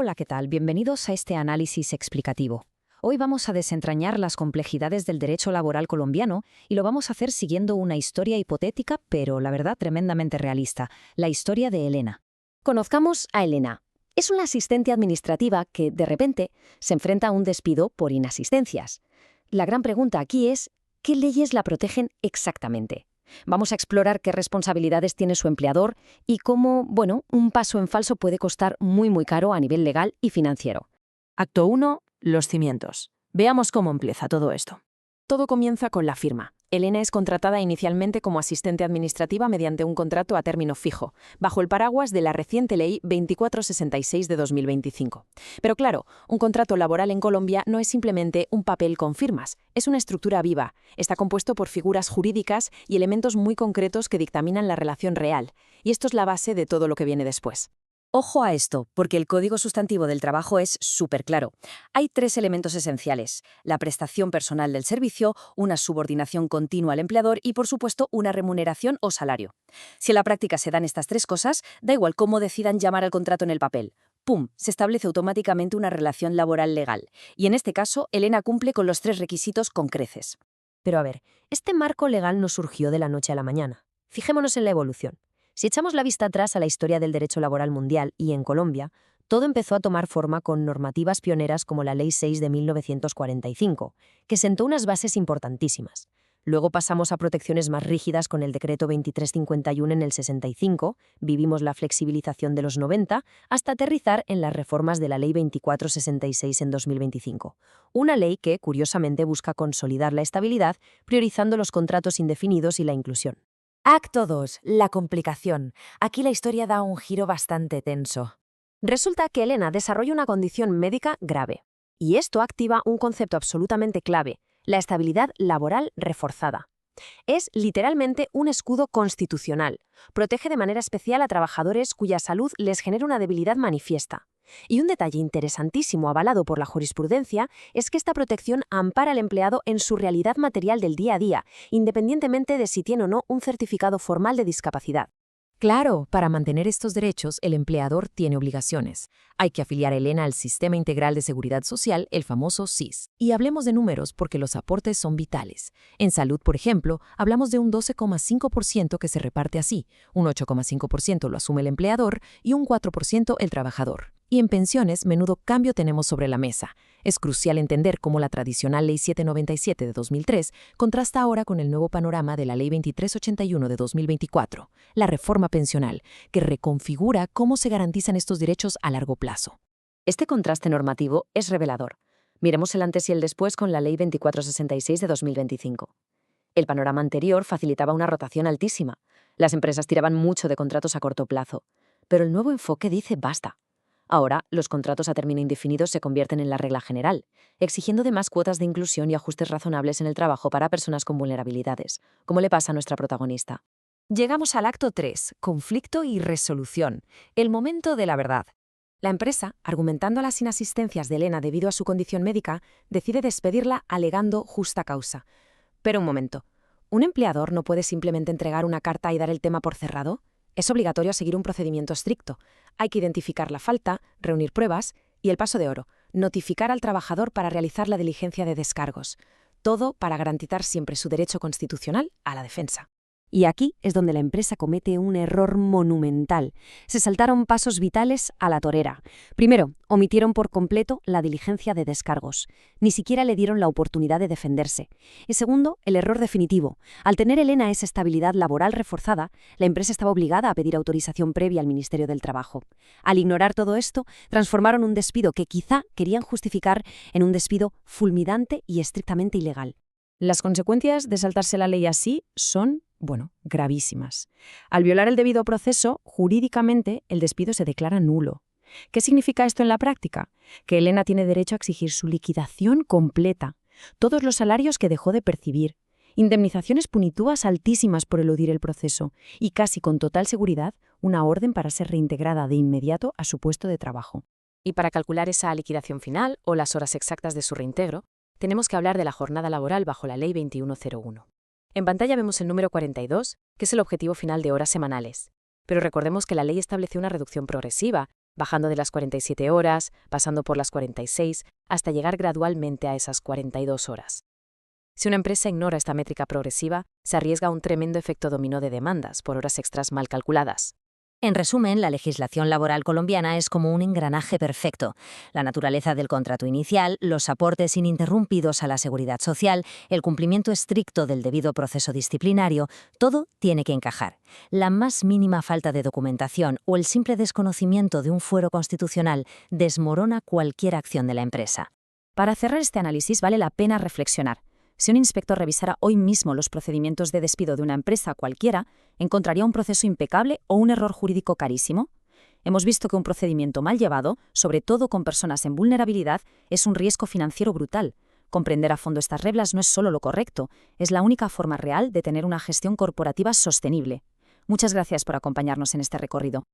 Hola, ¿qué tal? Bienvenidos a este análisis explicativo. Hoy vamos a desentrañar las complejidades del derecho laboral colombiano y lo vamos a hacer siguiendo una historia hipotética, pero la verdad tremendamente realista, la historia de Elena. Conozcamos a Elena. Es una asistente administrativa que, de repente, se enfrenta a un despido por inasistencias. La gran pregunta aquí es, ¿qué leyes la protegen exactamente? Vamos a explorar qué responsabilidades tiene su empleador y cómo, un paso en falso puede costar muy caro a nivel legal y financiero. Acto 1. Los cimientos. Veamos cómo empieza todo esto. Todo comienza con la firma. Elena es contratada inicialmente como asistente administrativa mediante un contrato a término fijo, bajo el paraguas de la reciente Ley 2466 de 2025. Pero claro, un contrato laboral en Colombia no es simplemente un papel con firmas, es una estructura viva. Está compuesto por figuras jurídicas y elementos muy concretos que dictaminan la relación real. Y esto es la base de todo lo que viene después. Ojo a esto, porque el Código Sustantivo del Trabajo es súper claro. Hay 3 elementos esenciales: la prestación personal del servicio, una subordinación continua al empleador y, por supuesto, una remuneración o salario. Si en la práctica se dan estas 3 cosas, da igual cómo decidan llamar al contrato en el papel. ¡Pum! Se establece automáticamente una relación laboral legal. Y en este caso, Elena cumple con los 3 requisitos con creces. Pero a ver, este marco legal no surgió de la noche a la mañana. Fijémonos en la evolución. Si echamos la vista atrás a la historia del derecho laboral mundial y en Colombia, todo empezó a tomar forma con normativas pioneras como la Ley 6 de 1945, que sentó unas bases importantísimas. Luego pasamos a protecciones más rígidas con el Decreto 2351 en el 65, vivimos la flexibilización de los 90, hasta aterrizar en las reformas de la Ley 2466 en 2025. Una ley que, curiosamente, busca consolidar la estabilidad, priorizando los contratos indefinidos y la inclusión. Acto 2. La complicación. Aquí la historia da un giro bastante tenso. Resulta que Elena desarrolla una condición médica grave. Y esto activa un concepto absolutamente clave: la estabilidad laboral reforzada. Es literalmente un escudo constitucional. Protege de manera especial a trabajadores cuya salud les genera una debilidad manifiesta. Y un detalle interesantísimo avalado por la jurisprudencia es que esta protección ampara al empleado en su realidad material del día a día, independientemente de si tiene o no un certificado formal de discapacidad. Claro, para mantener estos derechos, el empleador tiene obligaciones. Hay que afiliar a Elena al Sistema Integral de Seguridad Social, el famoso SIS. Y hablemos de números porque los aportes son vitales. En salud, por ejemplo, hablamos de un 12,5% que se reparte así, un 8,5% lo asume el empleador y un 4% el trabajador. Y en pensiones, menudo cambio tenemos sobre la mesa. Es crucial entender cómo la tradicional Ley 797 de 2003 contrasta ahora con el nuevo panorama de la Ley 2381 de 2024, la reforma pensional, que reconfigura cómo se garantizan estos derechos a largo plazo. Este contraste normativo es revelador. Miremos el antes y el después con la Ley 2466 de 2025. El panorama anterior facilitaba una rotación altísima. Las empresas tiraban mucho de contratos a corto plazo. Pero el nuevo enfoque dice basta. Ahora, los contratos a término indefinido se convierten en la regla general, exigiendo además cuotas de inclusión y ajustes razonables en el trabajo para personas con vulnerabilidades, como le pasa a nuestra protagonista. Llegamos al acto 3, conflicto y resolución, el momento de la verdad. La empresa, argumentando a las inasistencias de Elena debido a su condición médica, decide despedirla alegando justa causa. Pero un momento, ¿un empleador no puede simplemente entregar una carta y dar el tema por cerrado? Es obligatorio seguir un procedimiento estricto. Hay que identificar la falta, reunir pruebas y el paso de oro, notificar al trabajador para realizar la diligencia de descargos. Todo para garantizar siempre su derecho constitucional a la defensa. Y aquí es donde la empresa comete un error monumental. Se saltaron pasos vitales a la torera. Primero, omitieron por completo la diligencia de descargos. Ni siquiera le dieron la oportunidad de defenderse. Y segundo, el error definitivo. Al tener Elena esa estabilidad laboral reforzada, la empresa estaba obligada a pedir autorización previa al Ministerio del Trabajo. Al ignorar todo esto, transformaron un despido que quizá querían justificar en un despido fulminante y estrictamente ilegal. Las consecuencias de saltarse la ley así son, gravísimas. Al violar el debido proceso, jurídicamente el despido se declara nulo. ¿Qué significa esto en la práctica? Que Elena tiene derecho a exigir su liquidación completa, todos los salarios que dejó de percibir, indemnizaciones punitivas altísimas por eludir el proceso y casi con total seguridad una orden para ser reintegrada de inmediato a su puesto de trabajo. Y para calcular esa liquidación final o las horas exactas de su reintegro, tenemos que hablar de la jornada laboral bajo la Ley 2101. En pantalla vemos el número 42, que es el objetivo final de horas semanales. Pero recordemos que la ley estableció una reducción progresiva, bajando de las 47 horas, pasando por las 46, hasta llegar gradualmente a esas 42 horas. Si una empresa ignora esta métrica progresiva, se arriesga a un tremendo efecto dominó de demandas por horas extras mal calculadas. En resumen, la legislación laboral colombiana es como un engranaje perfecto. La naturaleza del contrato inicial, los aportes ininterrumpidos a la seguridad social, el cumplimiento estricto del debido proceso disciplinario, todo tiene que encajar. La más mínima falta de documentación o el simple desconocimiento de un fuero constitucional desmorona cualquier acción de la empresa. Para cerrar este análisis vale la pena reflexionar. Si un inspector revisara hoy mismo los procedimientos de despido de una empresa cualquiera, ¿encontraría un proceso impecable o un error jurídico carísimo? Hemos visto que un procedimiento mal llevado, sobre todo con personas en vulnerabilidad, es un riesgo financiero brutal. Comprender a fondo estas reglas no es solo lo correcto, es la única forma real de tener una gestión corporativa sostenible. Muchas gracias por acompañarnos en este recorrido.